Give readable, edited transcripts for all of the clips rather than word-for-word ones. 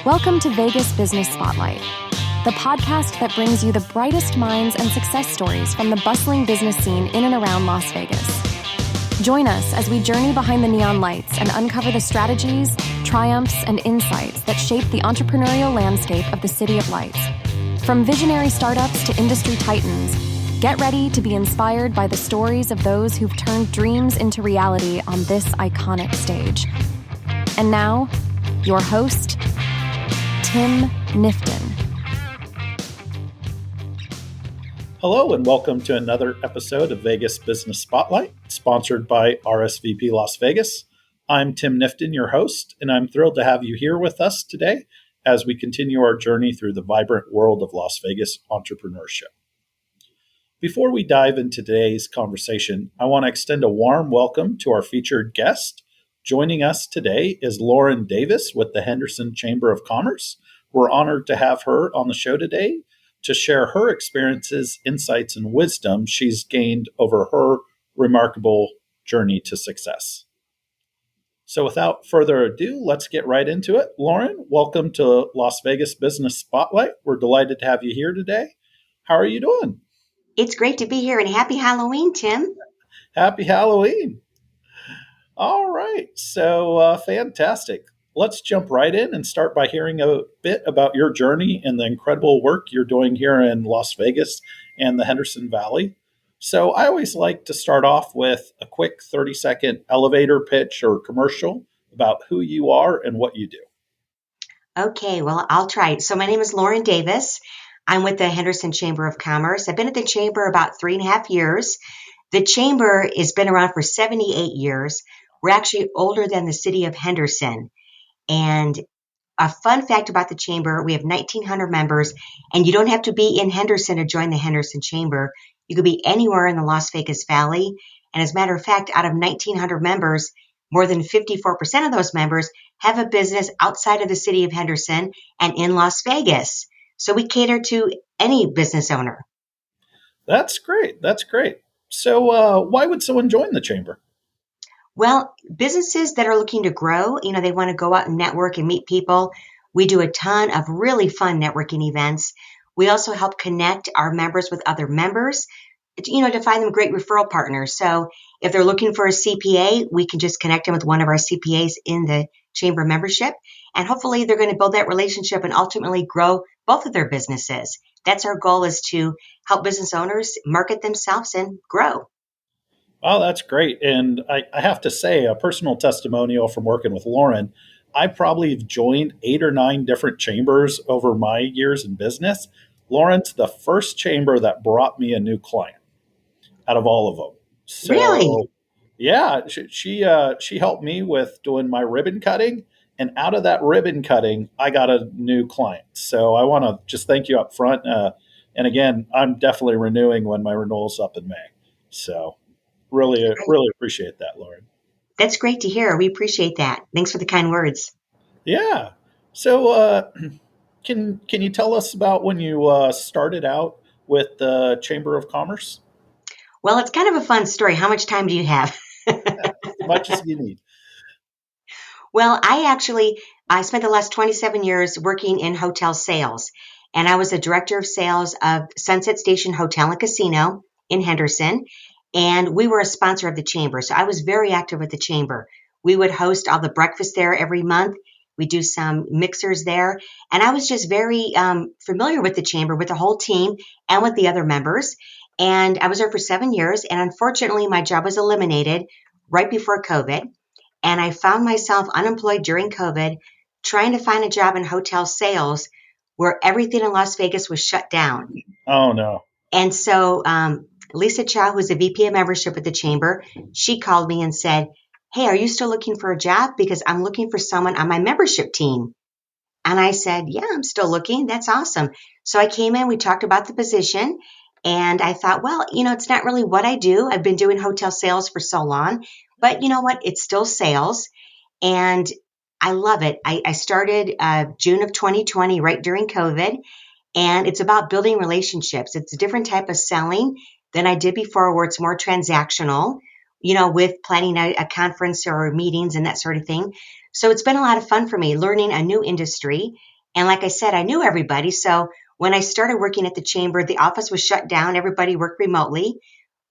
Welcome to Vegas Business Spotlight, the podcast that brings you the brightest minds and success stories from the bustling business scene in and around Las Vegas. Join us as we journey behind the neon lights and uncover the strategies, triumphs, and insights that shape the entrepreneurial landscape of the City of Lights. From visionary startups to industry titans, get ready to be inspired by the stories of those who've turned dreams into reality on this iconic stage. And now, your host, Tim Knifton. Hello and welcome to another episode of Vegas Business Spotlight, sponsored by RSVP Las Vegas. I'm Tim Knifton, your host, and I'm thrilled to have you here with us today as we continue our journey through the vibrant world of Las Vegas entrepreneurship. Before we dive into today's conversation, I want to extend a warm welcome to our featured guest. Joining us today is Lauren Davis with the Henderson Chamber of Commerce. We're honored to have her on the show today to share her experiences, insights, and wisdom she's gained over her remarkable journey to success. So without further ado, let's get right into it. Lauren, welcome to Las Vegas Business Spotlight. We're delighted to have you here today. How are you doing? It's great to be here, and happy Halloween, Tim. Happy Halloween. All right, so fantastic. Let's jump right in and start by hearing a bit about your journey and the incredible work you're doing here in Las Vegas and the Henderson Valley. So I always like to start off with a quick 30-second elevator pitch or commercial about who you are and what you do. Okay, well, I'll try. So my name is Lauren Davis. I'm with the Henderson Chamber of Commerce. I've been at the Chamber about 3.5 years. The Chamber has been around for 78 years. We're actually older than the city of Henderson. And a fun fact about the Chamber, we have 1,900 members, and you don't have to be in Henderson to join the Henderson Chamber. You could be anywhere in the Las Vegas Valley. And as a matter of fact, out of 1,900 members, more than 54% of those members have a business outside of the city of Henderson and in Las Vegas. So we cater to any business owner. That's great. That's great. So why would someone join the Chamber? Well, businesses that are looking to grow, they want to go out and network and meet people. We do a ton of really fun networking events. We also help connect our members with other members, to find them great referral partners. So if they're looking for a CPA, we can just connect them with one of our CPAs in the Chamber membership. And hopefully they're going to build that relationship and ultimately grow both of their businesses. That's our goal, is to help business owners market themselves and grow. Oh, that's great. And I have to say, a personal testimonial from working with Lauren, I probably have joined 8 or 9 different chambers over my years in business. Lauren's the first chamber that brought me a new client out of all of them. So, Really? yeah, she helped me with doing my ribbon cutting. And out of that ribbon cutting, I got a new client. So I want to just thank you up front. And again, I'm definitely renewing when my renewal's up in May. So really appreciate that, Lauren. That's great to hear. We appreciate that. Thanks for the kind words. Yeah. So can you tell us about when you started out with the Chamber of Commerce? Well, it's kind of a fun story. How much time do you have? As much as you need. Well, I spent the last 27 years working in hotel sales, and I was a director of sales of Sunset Station Hotel and Casino in Henderson, and we were a sponsor of the Chamber. So I was very active with the Chamber. We would host all the breakfast there every month. We do some mixers there, and I was just very familiar with the Chamber, with the whole team, and with the other members. And I was there for 7 years, and unfortunately, my job was eliminated right before COVID. And I found myself unemployed during COVID, trying to find a job in hotel sales where everything in Las Vegas was shut down. Oh, no. And so Lisa Chow, who's the VP of membership at the Chamber, she called me and said, "Hey, are you still looking for a job? Because I'm looking for someone on my membership team." And I said, "Yeah, I'm still looking. That's awesome." So I came in, we talked about the position, and I thought, well, it's not really what I do. I've been doing hotel sales for so long, but you know what? It's still sales, and I love it. I started June of 2020, right during COVID, and it's about building relationships. It's a different type of selling than I did before, where it's more transactional, with planning a conference or meetings and that sort of thing. So it's been a lot of fun for me, learning a new industry. And like I said, I knew everybody. So when I started working at the chamber, the office was shut down. Everybody worked remotely.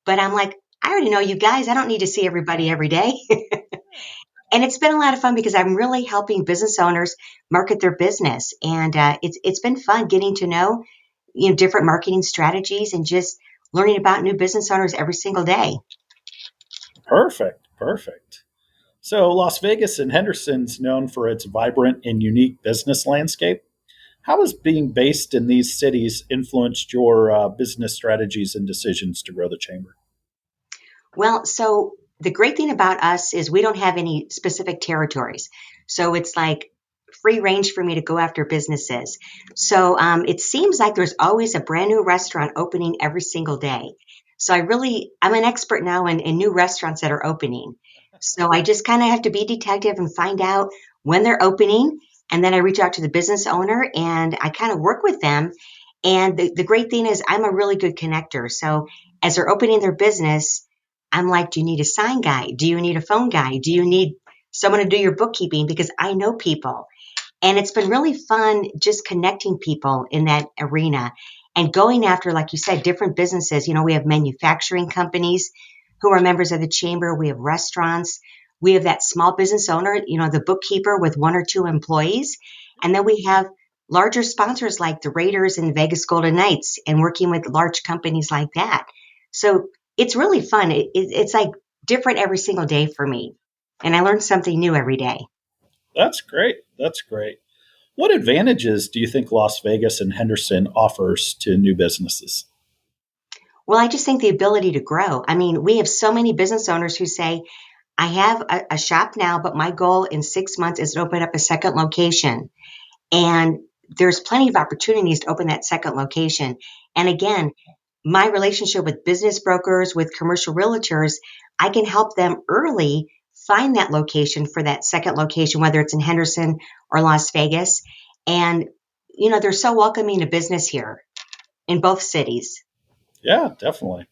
But I'm like, I already know you guys. I don't need to see everybody every day. And it's been a lot of fun because I'm really helping business owners market their business. And it's been fun getting to know, different marketing strategies and just learning about new business owners every single day. Perfect. Perfect. So, Las Vegas and Henderson's known for its vibrant and unique business landscape. How has being based in these cities influenced your business strategies and decisions to grow the chamber? Well, so the great thing about us is we don't have any specific territories. So it's like free range for me to go after businesses. So it seems like there's always a brand new restaurant opening every single day. So I'm an expert now in new restaurants that are opening. So I just kind of have to be detective and find out when they're opening. And then I reach out to the business owner and I kind of work with them. And the great thing is I'm a really good connector. So as they're opening their business, I'm like, do you need a sign guy? Do you need a phone guy? Do you need someone to do your bookkeeping? Because I know people. And it's been really fun just connecting people in that arena and going after, like you said, different businesses. We have manufacturing companies who are members of the chamber. We have restaurants. We have that small business owner, the bookkeeper with one or two employees. And then we have larger sponsors like the Raiders and Vegas Golden Knights and working with large companies like that. So it's really fun. It's like different every single day for me. And I learn something new every day. That's great. That's great. What advantages do you think Las Vegas and Henderson offers to new businesses? Well, I just think the ability to grow. I mean, we have so many business owners who say, I have a shop now, but my goal in 6 months is to open up a second location. And there's plenty of opportunities to open that second location. And again, my relationship with business brokers, with commercial realtors, I can help them early find that location for that second location, whether it's in Henderson or Las Vegas. And, they're so welcoming to business here in both cities. Yeah, definitely.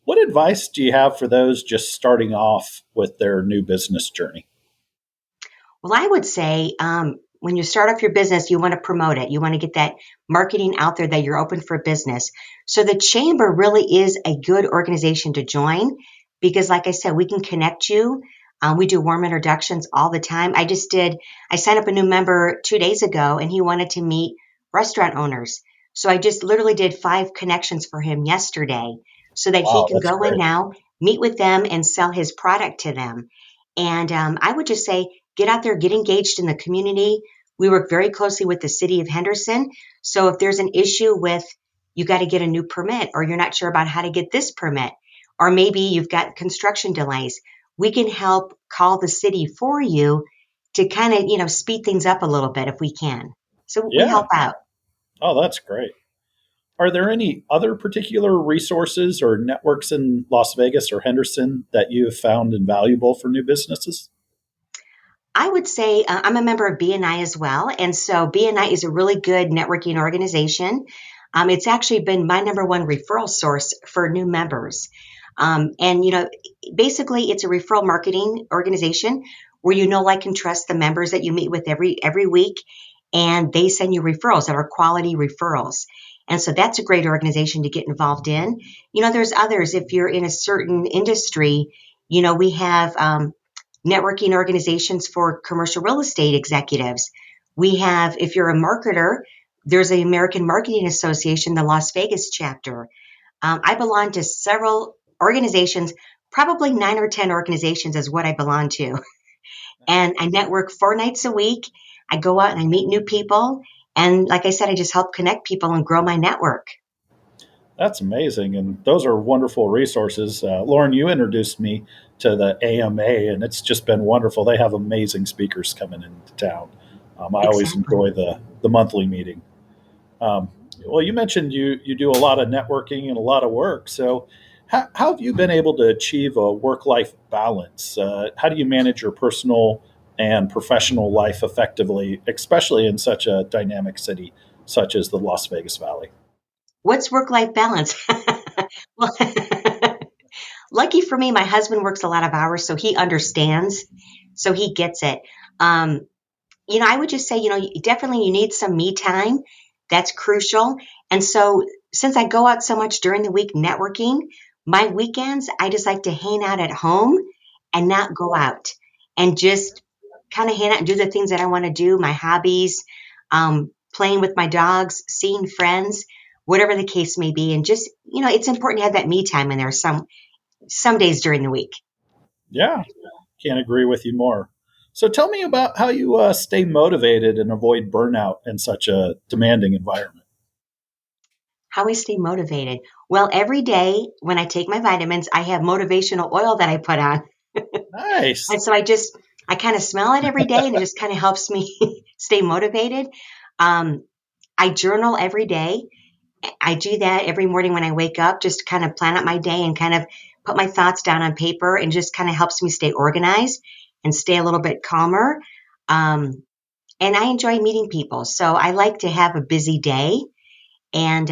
What advice do you have for those just starting off with their new business journey? Well, I would say when you start off your business, you want to promote it. You want to get that marketing out there that you're open for business. So the chamber really is a good organization to join because, like I said, we can connect you. We do warm introductions all the time. I signed up a new member 2 days ago and he wanted to meet restaurant owners. So I just literally did 5 connections for him yesterday so that he Wow, can that's go in great. now, meet with them, and sell his product to them. And I would just say, get out there, get engaged in the community. We work very closely with the city of Henderson. So if there's an issue with you got to get a new permit or you're not sure about how to get this permit, or maybe you've got construction delays, we can help call the city for you to kind of, speed things up a little bit if we can. So we Yeah. help out. Oh, that's great. Are there any other particular resources or networks in Las Vegas or Henderson that you have found invaluable for new businesses? I would say I'm a member of BNI as well. And so BNI is a really good networking organization. It's actually been my number one referral source for new members. And, basically it's a referral marketing organization where you know, like, and trust the members that you meet with every week. And they send you referrals that are quality referrals. And so that's a great organization to get involved in. There's others. If you're in a certain industry, we have networking organizations for commercial real estate executives. We have, if you're a marketer, there's the American Marketing Association, the Las Vegas chapter. I belong to several organizations, probably 9 or 10 organizations is what I belong to. And I network 4 nights a week. I go out and I meet new people. And like I said, I just help connect people and grow my network. That's amazing. And those are wonderful resources. Lauren, you introduced me to the AMA, and it's just been wonderful. They have amazing speakers coming into town. I always Exactly. enjoy the monthly meeting. Um, well, you mentioned you do a lot of networking and a lot of work. So, how have you been able to achieve a work life balance? How do you manage your personal and professional life effectively, especially in such a dynamic city such as the Las Vegas Valley? What's work life balance? Well, lucky for me, my husband works a lot of hours, so he understands. So he gets it. Um, I would just say, definitely you need some me time. That's crucial. And so since I go out so much during the week networking, my weekends, I just like to hang out at home and not go out and just kind of hang out and do the things that I want to do, my hobbies, playing with my dogs, seeing friends, whatever the case may be. And just, it's important to have that me time in there some days during the week. Yeah, can't agree with you more. So tell me about how you stay motivated and avoid burnout in such a demanding environment. How I stay motivated. Well, every day when I take my vitamins, I have motivational oil that I put on. Nice. And so I kind of smell it every day and it just kind of helps me stay motivated. Um, I journal every day. I do that every morning when I wake up, just kind of plan out my day and kind of put my thoughts down on paper and just kind of helps me stay organized and stay a little bit calmer. Um, and I enjoy meeting people. So I like to have a busy day. And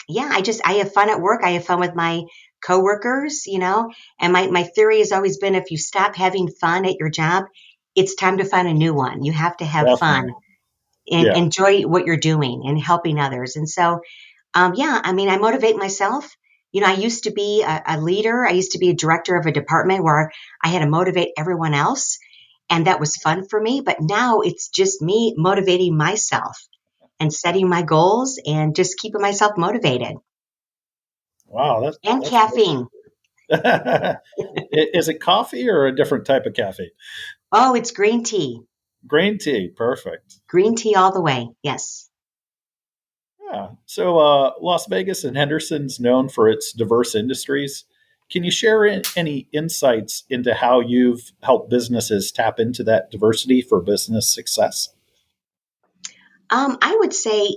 yeah, I have fun at work. I have fun with my coworkers, and my theory has always been if you stop having fun at your job, it's time to find a new one. You have to have fun Definitely. and Yeah. enjoy what you're doing and helping others. And so, yeah, I mean, I motivate myself. I used to be a leader. I used to be a director of a department where I had to motivate everyone else. And that was fun for me. But now it's just me motivating myself and setting my goals and just keeping myself motivated. Wow, And that's great. caffeine. Is it coffee or a different type of caffeine? Oh, it's green tea. Green tea, perfect. Green tea all the way. Yes. Yeah. So Las Vegas and Henderson's known for its diverse industries. Can you share any insights into how you've helped businesses tap into that diversity for business success? I would say,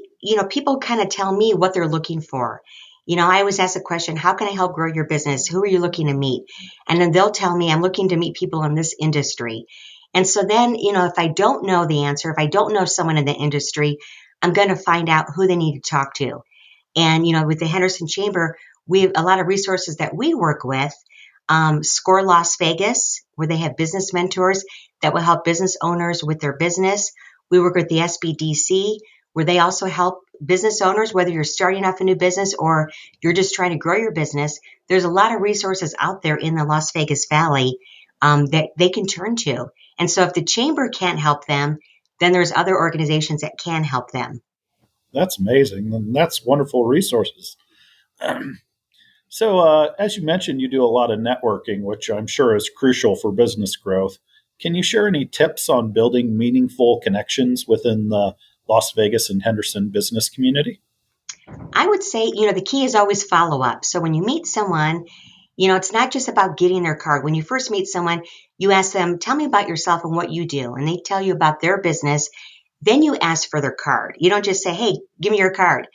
people kind of tell me what they're looking for. I always ask the question, how can I help grow your business? Who are you looking to meet? And then they'll tell me, I'm looking to meet people in this industry. And so then, if I don't know the answer, if I don't know someone in the industry, I'm going to find out who they need to talk to. And, with the Henderson Chamber, we have a lot of resources that we work with. Score Las Vegas, where they have business mentors that will help business owners with their business. We work with the SBDC, where they also help business owners, whether you're starting off a new business or you're just trying to grow your business. There's a lot of resources out there in the Las Vegas Valley that they can turn to. And so if the chamber can't help them, then there's other organizations that can help them. That's amazing. And that's wonderful resources. So, as you mentioned, you do a lot of networking, which I'm sure is crucial for business growth. Can you share any tips on building meaningful connections within the Las Vegas and Henderson business community? I would say, the key is always follow up. So when you meet someone, it's not just about getting their card. When you first meet someone, you ask them, tell me about yourself and what you do. And they tell you about their business. Then you ask for their card. You don't just say, hey, give me your card.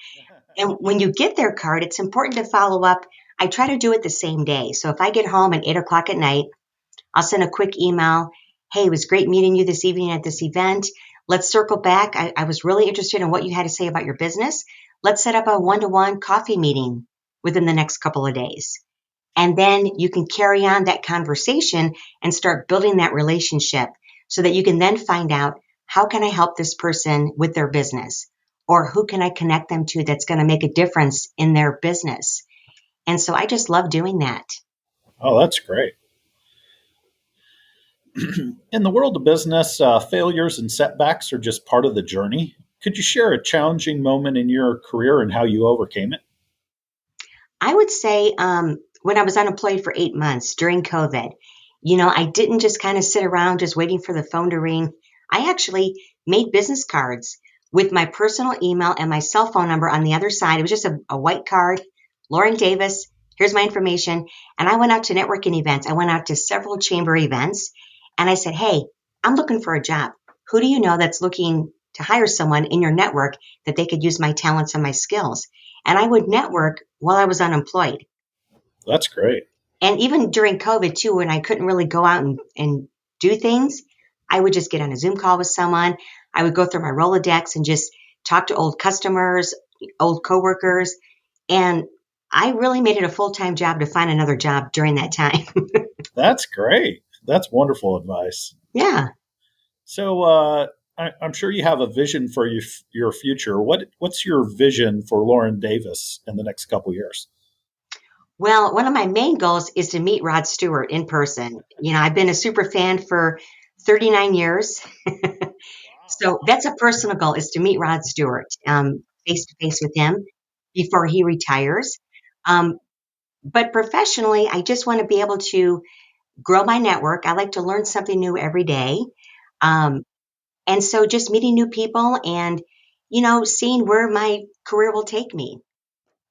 And when you get their card, it's important to follow up. I try to do it the same day. So if I get home at 8 o'clock at night, I'll send a quick email. Hey, it was great meeting you this evening at this event. Let's circle back. I was really interested in what you had to say about your business. Let's set up a one-to-one coffee meeting within the next couple of days. And then you can carry on that conversation and start building that relationship so that you can then find out how can I help this person with their business? Or who can I connect them to that's going to make a difference in their business? And so I just love doing that. Oh, that's great. In the world of business, failures and setbacks are just part of the journey. Could you share a challenging moment in your career and how you overcame it? I would say when I was unemployed for 8 months during COVID, I didn't just kind of sit around just waiting for the phone to ring. I actually made business cards with my personal email and my cell phone number on the other side. It was just a white card. Lauren Davis, here's my information. And I went out to networking events. I went out to several chamber events and I said, hey, I'm looking for a job. Who do you know that's looking to hire someone in your network that they could use my talents and my skills? And I would network while I was unemployed. That's great. And even during COVID, too, when I couldn't really go out and do things, I would just get on a Zoom call with someone. I would go through my Rolodex and just talk to old customers, old coworkers. And I really made it a full time job to find another job during that time. That's great. That's wonderful advice. Yeah. So I'm sure you have a vision for your future. What's your vision for Lauren Davis in the next couple years? Well, one of my main goals is to meet Rod Stewart in person. I've been a super fan for 39 years. So that's a personal goal, is to meet Rod Stewart face to face with him before he retires. Um, but professionally, I just want to be able to grow my network. I like to learn something new every day. Um, and so just meeting new people and, seeing where my career will take me.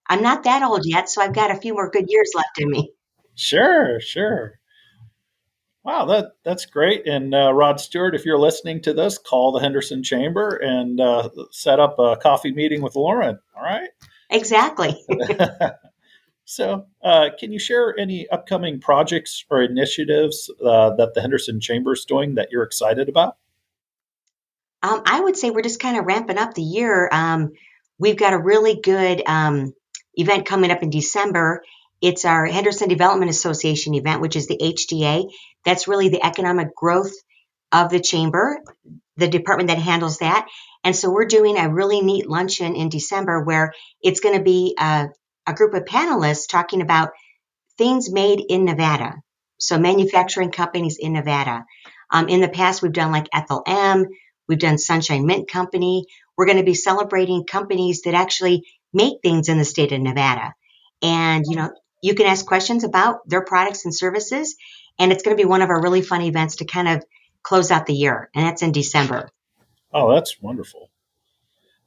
I'm not that old yet, so I've got a few more good years left in me. Sure, sure. Wow, that's great. And Rod Stewart, if you're listening to this, call the Henderson Chamber and set up a coffee meeting with Lauren. All right. Exactly. So, can you share any upcoming projects or initiatives that the Henderson Chamber is doing that you're excited about? I would say we're just kind of ramping up the year. We've got a really good event coming up in December. It's our Henderson Development Association event, which is the HDA. That's really the economic growth of the chamber, the department that handles that. And so we're doing a really neat luncheon in December where it's going to be a group of panelists talking about things made in Nevada. So manufacturing companies in Nevada. In the past, we've done like Ethel M. We've done Sunshine Mint Company. We're going to be celebrating companies that actually make things in the state of Nevada. And, you can ask questions about their products and services. And it's going to be one of our really fun events to kind of close out the year. And that's in December. Oh, that's wonderful.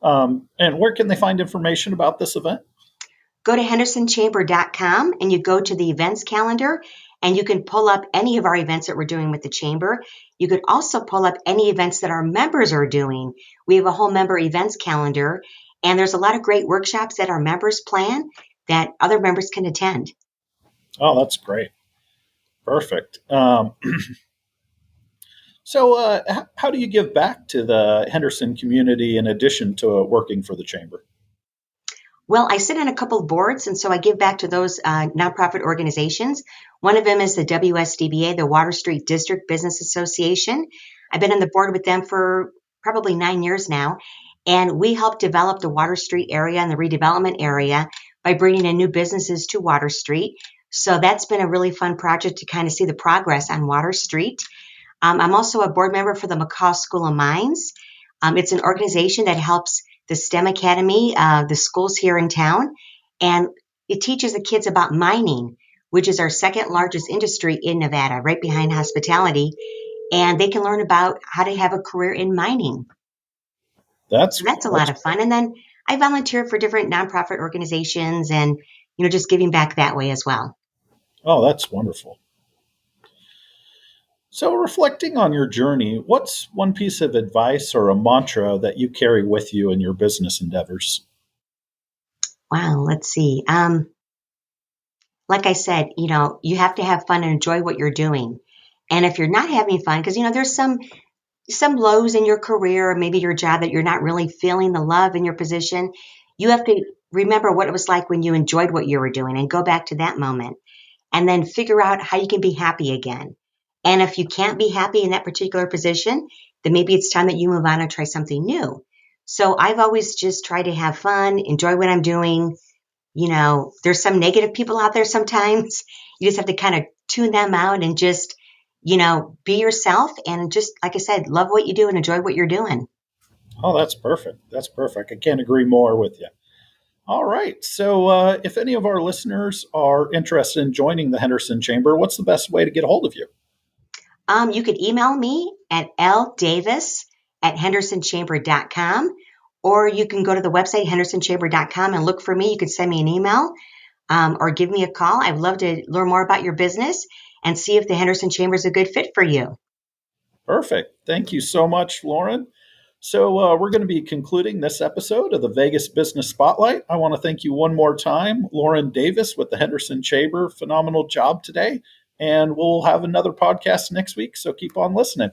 And where can they find information about this event? Go to hendersonchamber.com and you go to the events calendar and you can pull up any of our events that we're doing with the chamber. You could also pull up any events that our members are doing. We have a whole member events calendar, and there's a lot of great workshops that our members plan that other members can attend. Oh, that's great. Perfect. So, how do you give back to the Henderson community in addition to working for the chamber? Well, I sit on a couple of boards, and so I give back to those nonprofit organizations. One of them is the WSDBA, the Water Street District Business Association. I've been on the board with them for probably 9 years now, and we help develop the Water Street area and the redevelopment area by bringing in new businesses to Water Street. So that's been a really fun project to kind of see the progress on Water Street. I'm also a board member for the McCaw School of Mines. It's an organization that helps the STEM Academy, the schools here in town, and it teaches the kids about mining, which is our second largest industry in Nevada, right behind hospitality, and they can learn about how to have a career in mining. So that's a lot of fun. And then I volunteer for different nonprofit organizations and, just giving back that way as well. Oh, that's wonderful. So, reflecting on your journey, what's one piece of advice or a mantra that you carry with you in your business endeavors? Wow, let's see. Like I said, you have to have fun and enjoy what you're doing. And if you're not having fun, because there's some lows in your career, or maybe your job that you're not really feeling the love in your position, you have to remember what it was like when you enjoyed what you were doing and go back to that moment and then figure out how you can be happy again. And if you can't be happy in that particular position, then maybe it's time that you move on and try something new. So I've always just tried to have fun, enjoy what I'm doing. There's some negative people out there sometimes. You just have to kind of tune them out and just, be yourself and just, like I said, love what you do and enjoy what you're doing. Oh, that's perfect. That's perfect. I can't agree more with you. All right. So, if any of our listeners are interested in joining the Henderson Chamber, what's the best way to get a hold of you? You could email me at ldavis@hendersonchamber.com, or you can go to the website, hendersonchamber.com, and look for me. You could send me an email or give me a call. I'd love to learn more about your business and see if the Henderson Chamber is a good fit for you. Perfect. Thank you so much, Lauren. So, we're going to be concluding this episode of the Vegas Business Spotlight. I want to thank you one more time, Lauren Davis with the Henderson Chamber. Phenomenal job today. And we'll have another podcast next week. So keep on listening.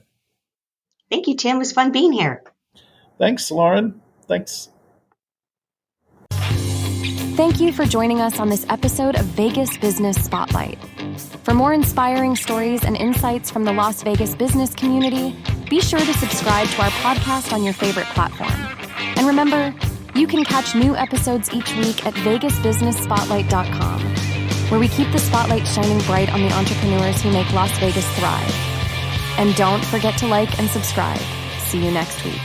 Thank you, Tim. It was fun being here. Thanks, Lauren. Thanks. Thank you for joining us on this episode of Vegas Business Spotlight. For more inspiring stories and insights from the Las Vegas business community, Be sure to subscribe to our podcast on your favorite platform. And remember, you can catch new episodes each week at vegasbusinessspotlight.com, where we keep the spotlight shining bright on the entrepreneurs who make Las Vegas thrive. And don't forget to like and subscribe. See you next week.